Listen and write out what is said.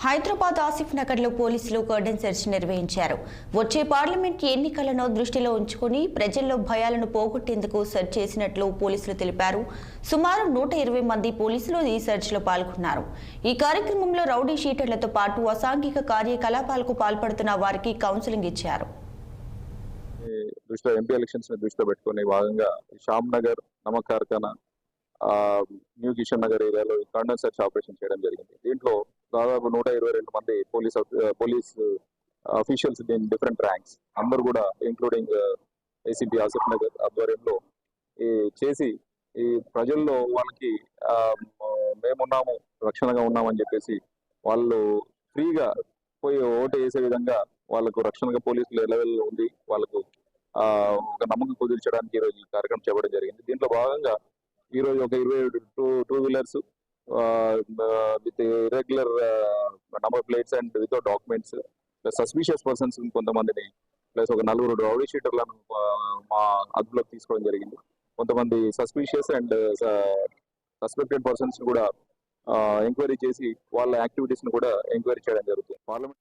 హైదరాబాద్ ఆసిఫ్ నగర్లో పోలీసులు కర్డన్ సెర్చ్ నిర్వహించారు. వచ్చే పార్లమెంట్ ఎన్నికలను దృష్టిలో ఉంచుకుని ప్రజల్లో భయాలను పోగొట్టేందుకు సెర్చ్ చేసినట్లు పోలీసులు తెలిపారు. సుమారు 120 మంది పోలీసులు ఈ సెర్చ్లో పాల్గొన్నారు. ఈ కార్యక్రమంలో రౌడీ షీటర్లతో పాటు అసాంఘిక కార్యకలాపాలకు పాల్పడుతున్న వారికి కౌన్సిలింగ్ ఇచ్చారు. ఎంపీ ఎలక్షన్స్ ని దృష్టిలో పెట్టుకుని భాగంగా శ్యామ్ నగర్, నమక్ కార్ఖానా, న్యూ కిషన్ నగర్ ఏరియాలో కర్డన్ సెర్చ్ ఆపరేషన్ చేయడం జరిగింది. దీంట్లో దాదాపు 122 మంది police officials in different ranks అందరూ కూడా ఇంక్లూడింగ్ ఏసీపీ ఆసిఫ్ నగర్ ఆధ్వర్యంలో చేసి ఈ ప్రజల్లో వాళ్ళకి మేమున్నాము, రక్షణగా ఉన్నామని చెప్పేసి వాళ్ళు ఫ్రీగా పోయి ఓటు వేసే విధంగా వాళ్ళకు రక్షణగా పోలీసులు లెవెల్ ఉంది, వాళ్ళకు ఒక నమ్మకం కుదిర్చడానికి ఈరోజు ఈ కార్యక్రమం చేపట్టడం జరిగింది. దీంట్లో భాగంగా ఈరోజు ఒక 22 two wheelers with irregular number plates and without documents, suspicious persons కొంతమందిని, ప్లస్ ఒక 4 రౌడీ షీటర్లను మా అదుపులోకి తీసుకోవడం జరిగింది. కొంతమంది సస్పిషియస్ అండ్ సస్పెక్టెడ్ పర్సన్స్ కూడా ఎంక్వైరీ చేసి వాళ్ళ యాక్టివిటీస్ ని కూడా ఎంక్వైరీ చేయడం జరుగుతుంది. పార్లమెంట్